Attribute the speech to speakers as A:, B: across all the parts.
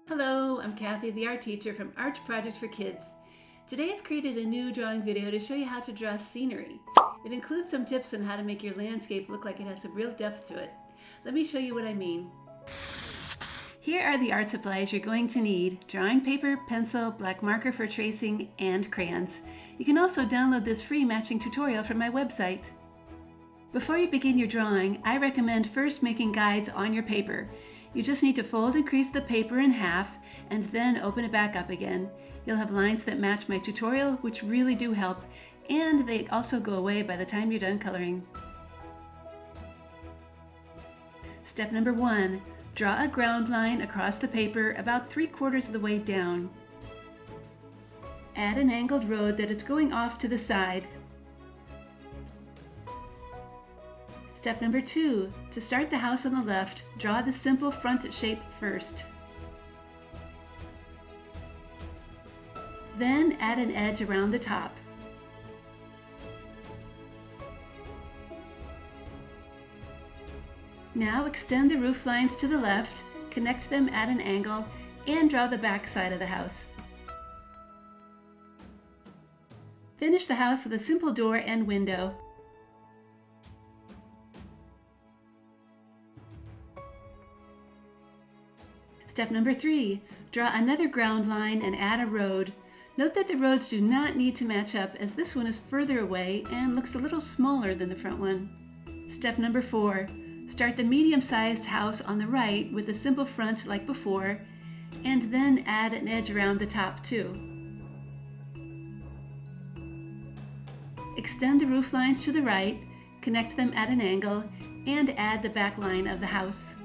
A: Hello, I'm Kathy, the art teacher from Art Projects for Kids. Today I've created a new drawing video to show you how to draw scenery. It includes some tips on how to make your landscape look like it has some real depth to it. Let me show you what I mean. Here are the art supplies you're going to need: drawing paper, pencil, black marker for tracing, and crayons. You can also download this free matching tutorial from my website. Before you begin your drawing, I recommend first making guides on your paper. You just need to fold and crease the paper in half and then open it back up again. You'll have lines that match my tutorial, which really do help, and they also go away by the time you're done coloring. Step number 1. Draw a ground line across the paper about 3/4 of the way down. Add an angled road that is going off to the side. Step number 2. To start the house on the left, draw the simple front shape first. Then add an edge around the top. Now extend the roof lines to the left, connect them at an angle, and draw the back side of the house. Finish the house with a simple door and window. Step number 3. Draw another ground line and add a road. Note that the roads do not need to match up, as this one is further away and looks a little smaller than the front one. Step number 4. Start the medium-sized house on the right with a simple front like before, and then add an edge around the top too. Extend the roof lines to the right, connect them at an angle, and add the back line of the house.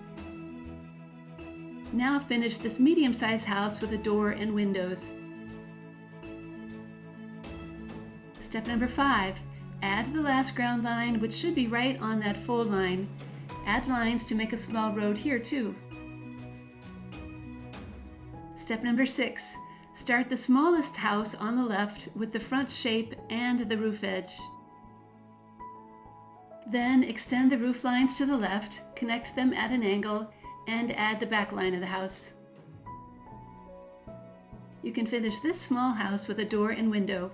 A: Now finish this medium-sized house with a door and windows. Step number 5. Add the last ground line, which should be right on that fold line. Add lines to make a small road here too. Step number 6. Start the smallest house on the left with the front shape and the roof edge. Then extend the roof lines to the left, connect them at an angle, and add the back line of the house. You can finish this small house with a door and window.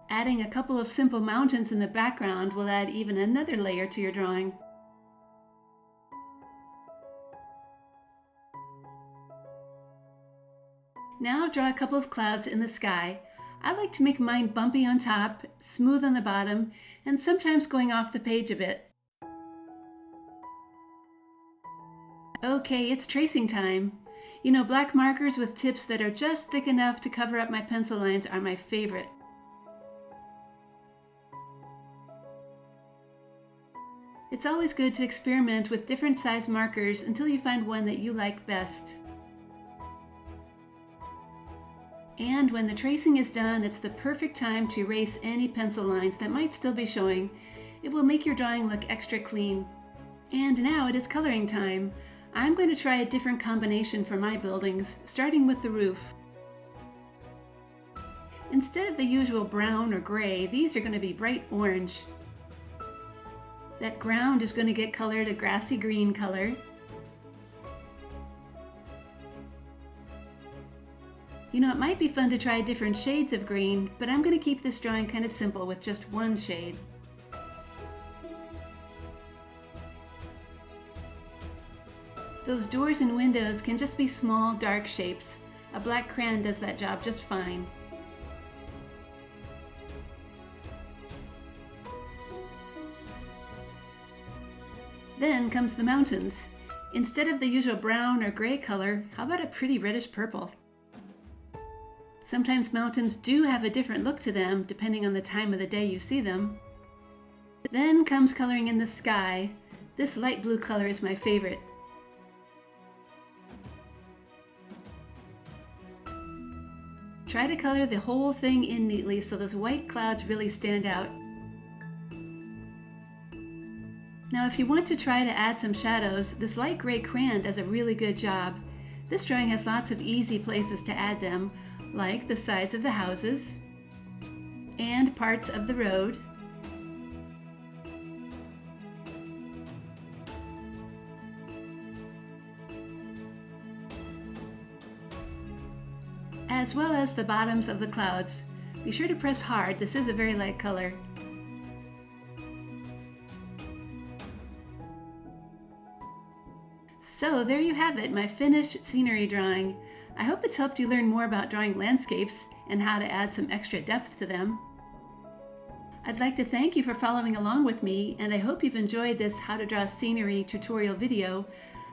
A: Adding a couple of simple mountains in the background will add even another layer to your drawing. Now draw a couple of clouds in the sky. I like to make mine bumpy on top, smooth on the bottom, and sometimes going off the page a bit. Okay, it's tracing time. You know, black markers with tips that are just thick enough to cover up my pencil lines are my favorite. It's always good to experiment with different size markers until you find one that you like best. And when the tracing is done, it's the perfect time to erase any pencil lines that might still be showing. It will make your drawing look extra clean. And now it is coloring time. I'm going to try a different combination for my buildings, starting with the roof. Instead of the usual brown or gray, these are going to be bright orange. That ground is going to get colored a grassy green color. You know, it might be fun to try different shades of green, but I'm going to keep this drawing kind of simple with just one shade. Those doors and windows can just be small, dark shapes. A black crayon does that job just fine. Then comes the mountains. Instead of the usual brown or gray color, how about a pretty reddish purple? Sometimes mountains do have a different look to them depending on the time of the day you see them. Then comes coloring in the sky. This light blue color is my favorite. Try to color the whole thing in neatly so those white clouds really stand out. Now if you want to try to add some shadows, this light gray crayon does a really good job. This drawing has lots of easy places to add them, like the sides of the houses and parts of the road, as well as the bottoms of the clouds. Be sure to press hard, this is a very light color. So there you have it, my finished scenery drawing. I hope it's helped you learn more about drawing landscapes and how to add some extra depth to them. I'd like to thank you for following along with me, and I hope you've enjoyed this How to Draw Scenery tutorial video.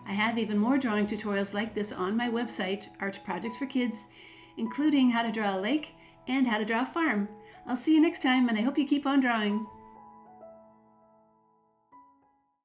A: I have even more drawing tutorials like this on my website, Arch Projects for Kids, including how to draw a lake and how to draw a farm. I'll see you next time, and I hope you keep on drawing.